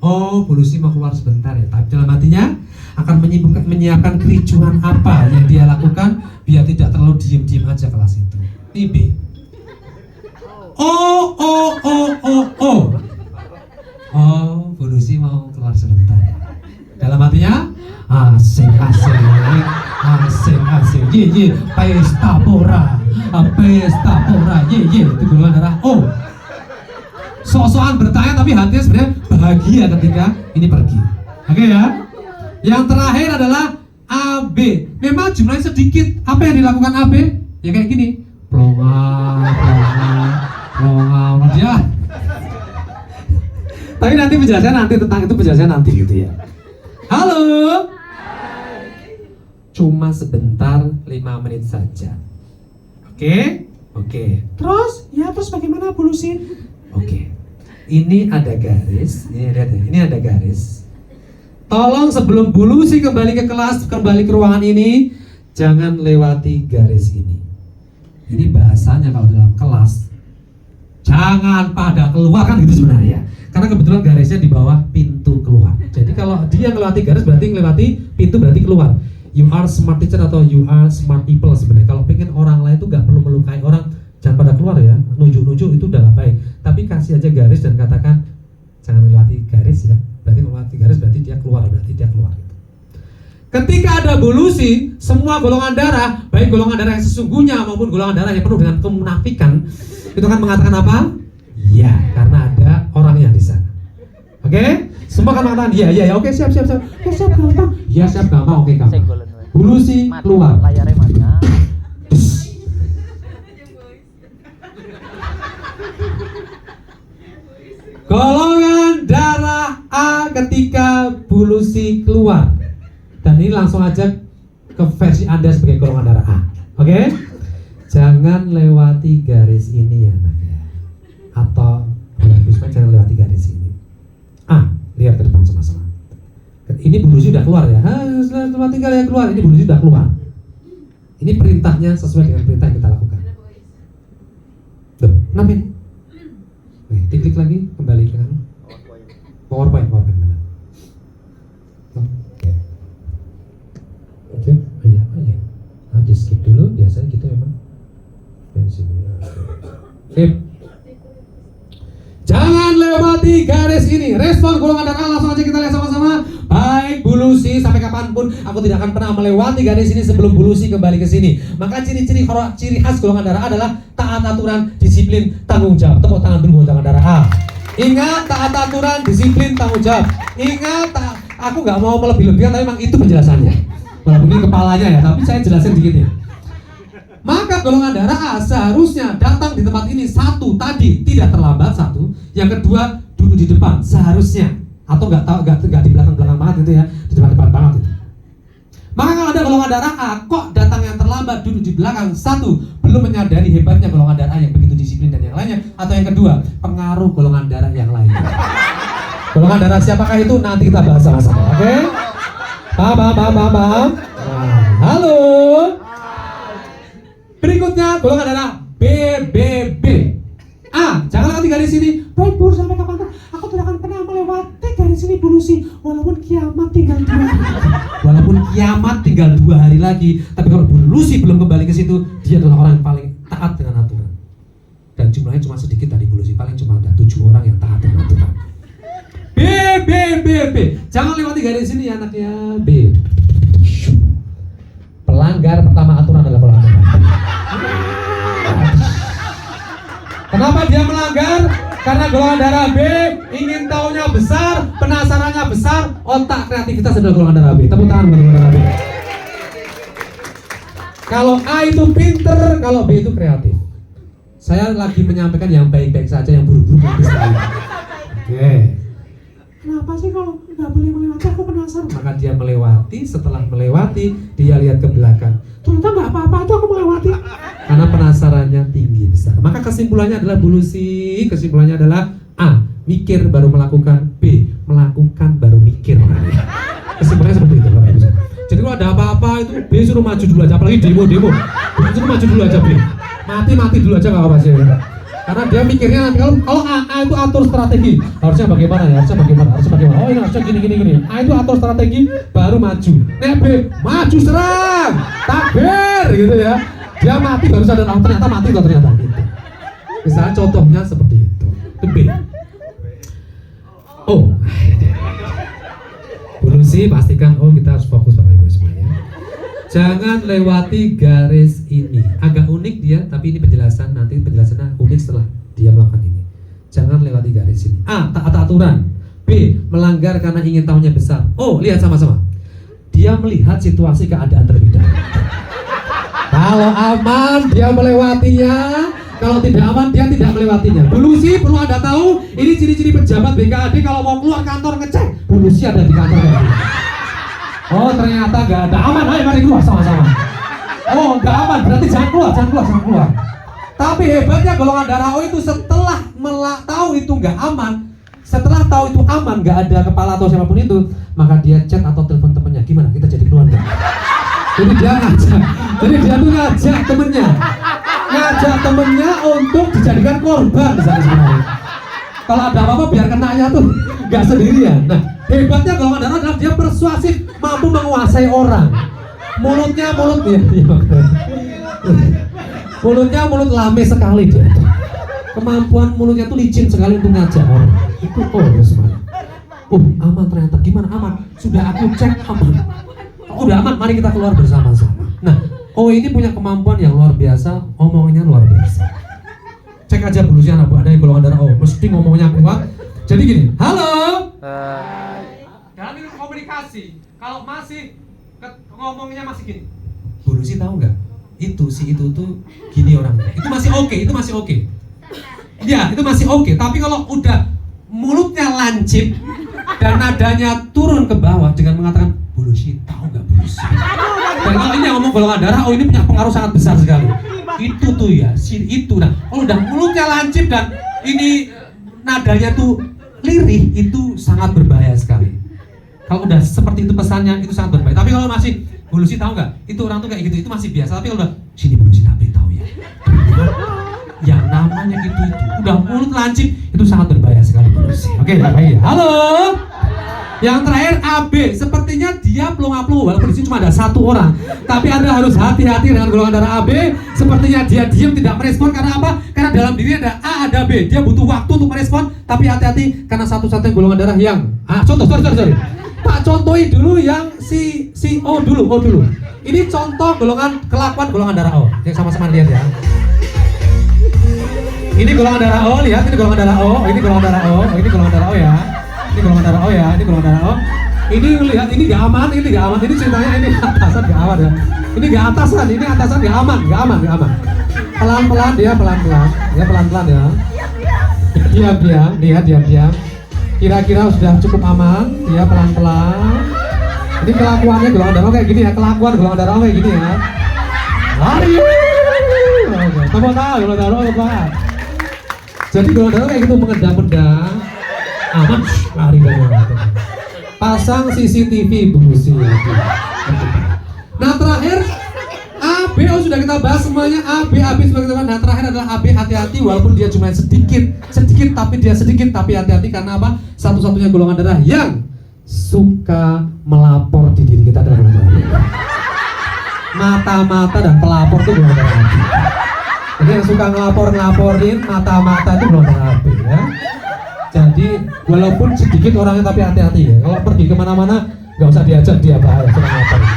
Oh, polusi mau keluar sebentar ya. Tapi dalam hatinya akan menyiapkan kericuhan apa yang dia lakukan biar tidak terlalu diem-diem aja kelas itu. Ini B. Oh, polusi mau keluar sebentar. Dalam hatinya asik. Ye, pesta pora, ye, itu golongan darah O. Sok-sokan bertanya tapi hatinya sebenarnya bahagia ketika ini pergi. Oke ya. Yang terakhir adalah AB. Memang jumlahnya sedikit. Apa yang dilakukan AB? Ya kayak gini. Plonga dia. Tapi nanti penjelasan nanti tentang itu penjelasan nanti gitu ya. Halo. Cuma sebentar 5 menit saja. Oke. Terus bagaimana polusi? Oke. Ini ada garis. Ini ada garis. Tolong sebelum polusi kembali ke kelas, kembali ke ruangan ini, jangan lewati garis ini. Ini bahasanya kalau dalam kelas, jangan pada keluar kan gitu sebenarnya. Karena kebetulan garisnya di bawah pintu keluar. Jadi kalau dia melewati garis berarti melewati pintu berarti keluar. You are smart teacher atau you are smart people sebenarnya. Kalau pengen orang lain itu gak perlu melukai orang, jangan pada keluar ya. Nunjuk-nunjuk itu udah gak baik. Tapi kasih aja garis dan katakan jangan melewati garis ya. Berarti melewati garis berarti dia keluar gitu. Ketika ada polusi, semua golongan darah, baik golongan darah yang sesungguhnya maupun golongan darah yang penuh dengan kemunafikan, itu kan mengatakan apa? Ya, karena ada orang yang di sana. Oke? Semua kan mengatakan ya, oke siap. Ya siap gampang. Ya siap gampang, oke gampang. Polusi keluar. Layarnya mana? Golongan darah A ketika polusi keluar. Dan ini langsung aja ke versi Anda sebagai golongan darah A. Oke? Jangan lewati garis ini ya nak ya. Atau jangan lewati garis ini. Lihat ke depan sama-sama. Ini polusi sudah keluar ya. Setelah tinggal yang keluar, ini polusi sudah keluar. Ini perintahnya sesuai dengan perintah yang kita lakukan. Kenapa ini? Diklik lagi, kembali ke PowerPoint benar. Oke. Iya. Di skip dulu, biasanya kita memang dari sini. Skip. Jangan lewati garis ini. Respon golongan darah langsung aja kita lihat sama-sama. Baik polusi sampai kapanpun aku tidak akan pernah melewati garis ini sebelum polusi kembali ke sini. Maka ciri khas golongan darah adalah taat aturan, disiplin, tanggung jawab. Tepuk tangan dulu buat golongan darah A. Ingat, taat aturan, disiplin, tanggung jawab. Ingat, aku nggak mau melebih-lebihkan, tapi memang itu penjelasannya. Walaupun ini kepalanya ya, tapi saya jelasin dikit ya. Maka golongan darah A seharusnya datang di tempat ini satu tadi tidak terlambat satu, yang kedua duduk di depan seharusnya, atau nggak di belakang banget gitu ya, di depan banget itu. Maka kalau ada golongan darah A kok datang yang terlambat duduk di belakang satu, belum menyadari hebatnya golongan darah yang begitu disiplin dan yang lainnya, atau yang kedua pengaruh golongan darah yang lainnya. Golongan darah siapakah itu nanti kita bahas sama-sama, oke? Paham? Halo. Berikutnya golongan darah BBB. Jangan lewati garis ini. Baik Bu, sampai kapan? Aku tidak akan pernah melewati garis ini polusi. Walaupun kiamat tinggal 2 hari lagi. Tapi kalau polusi belum kembali ke situ, dia adalah orang yang paling taat dengan aturan. Dan jumlahnya cuma sedikit tadi polusi. Paling cuma ada 7 orang yang taat dengan aturan. B. Jangan lewati garis ini ya anaknya. B. Pelanggar pertama aturan adalah golongan darah. Kenapa dia melanggar? Karena golongan darah B ingin taunya besar, penasarannya besar, otak kreativitas adalah golongan darah B. Tepuk tangan buat golongan darah B. Kalau A itu pinter, kalau B itu kreatif. Saya lagi menyampaikan yang baik-baik saja, yang buruk-buruk nanti sekali. Oke. Kenapa sih kalau nggak boleh melewati? Aku penasaran. Maka dia melewati. Setelah melewati, dia lihat ke belakang. Ternyata nggak apa-apa itu aku melewati. Karena penasarannya tinggi besar. Maka kesimpulannya adalah polusi. Kesimpulannya adalah A. Mikir baru melakukan. B. Melakukan baru mikir. Kesimpulannya seperti itu. Jadi kalau ada apa-apa itu B suruh maju dulu aja. Apalagi demo. B suruh maju dulu aja B. Mati dulu aja nggak apa-apa sih. Karena dia mikirnya nanti kalau A itu atur strategi, harusnya bagaimana ya, harusnya bagaimana. Oh ini harusnya gini. A itu atur strategi baru maju. Nek B maju serang, takbir gitu ya. Dia mati baru sadar, ternyata mati loh ternyata gitu. Misalnya contohnya seperti itu. Itu B. Oh, Bulusi pastikan kita harus fokus Bapak Ibu semuanya. Jangan lewati garis ini. Agak unik dia, tapi ini penjelasan, nanti penjelasannya unik setelah dia melakukan ini. Jangan lewati garis ini. A. Taat aturan. B. Melanggar karena ingin tahunya besar. Oh, lihat sama-sama. Dia melihat situasi keadaan terlebih dahulu. Kalau aman dia melewatinya, kalau tidak aman dia tidak melewatinya. Bulusi perlu Anda tahu, ini ciri-ciri pejabat BKAD kalau mau keluar kantor ngecek, Bulusi ada di kantor. Oh ternyata nggak ada, aman, ayo mari keluar sama-sama. Oh nggak aman, berarti jangan keluar. Tapi hebatnya golongan darah O itu setelah tahu itu nggak aman, setelah tahu itu aman, nggak ada kepala atau siapapun itu, maka dia chat atau telepon temannya, gimana kita jadi keluarga. Jadi dia ngajak temennya untuk dijadikan korban sebenarnya. Kalau ada apa-apa biar kenanya tuh nggak sendirian. Nah hebatnya golongan darah adalah dia persuasif, mampu menguasai orang. Mulutnya mulut lame sekali dia. Kemampuan mulutnya tuh licin sekali untuk ngajak orang. Itu semuanya. Aman ternyata. Gimana aman? Sudah aku cek aman. Udah aman, mari kita keluar bersama-sama. Nah, ini punya kemampuan yang luar biasa, omongnya luar biasa. Cek aja Bulusi anak buah ada yang golongan darah O, mesti ngomongnya kuat. Jadi gini, halo. Dalam ilmu komunikasi, kalau masih ngomongnya masih gini, Bulusi tahu nggak? Itu tuh gini orangnya. Itu masih oke. Ya, itu masih oke. Tapi kalau udah mulutnya lancip dan nadanya turun ke bawah dengan mengatakan Bulusi, tahu nggak Bulusi? Dan kalau ini yang ngomong golongan darah, ini punya pengaruh sangat besar sekali. Itu tuh ya, itu. Nah, kalau udah mulutnya lancip dan ini nadanya tuh lirih, itu sangat berbahaya sekali. Kalau udah seperti itu pesannya, itu sangat berbahaya. Tapi kalau masih Bulusi tahu nggak? Itu orang tuh kayak gitu, itu masih biasa. Tapi kalau udah sini Bulusi tak beritahu ya. Yang namanya itu udah mulut lancip, itu sangat berbahaya sekali Bulusi. Oke, baik. Halo. Yang terakhir AB, sepertinya dia pelongo-pelongo walaupun di sini cuma ada satu orang. Tapi Anda harus hati-hati dengan golongan darah AB. Sepertinya dia diam tidak merespon karena apa? Karena dalam diri ada A ada B. Dia butuh waktu untuk merespon. Tapi hati-hati karena satu-satunya golongan darah yang sorry. Pak contohi dulu yang si O dulu. Ini contoh kelakuan golongan darah O. Yang sama-sama lihat ya. Ini golongan darah O, lihat ini golongan darah O. Ini golongan darah O ya. Ini golongan darah O. Ini lihat, ini nggak aman. Ini ceritanya ini atasan nggak aman ya. Ini nggak atasan, ini atasan nggak aman. Pelan-pelan dia ya. Diam. Kira-kira sudah cukup aman. Dia pelan-pelan. Ini kelakuannya golongan darah kayak gini ya. Lari. Kamu tahu golongan darah apa? Jadi golongan darah kayak gitu mengendang-endang. Aman, lari dari orang. Pasang CCTV Bulusi. Nah terakhir AB sudah kita bahas semuanya. AB sudah kita bahas. Nah terakhir adalah AB, hati-hati walaupun dia cuma sedikit tapi hati-hati karena apa? Satu-satunya golongan darah yang suka melapor di diri kita adalah golongan darah. Mata-mata dan pelapor itu golongan darah AB. Jadi yang suka ngelaporin mata-mata itu golongan darah AB ya. Jadi walaupun sedikit orangnya tapi hati-hati ya. Kalau pergi kemana-mana nggak usah diajak, dia bahaya, suka ngelaporin.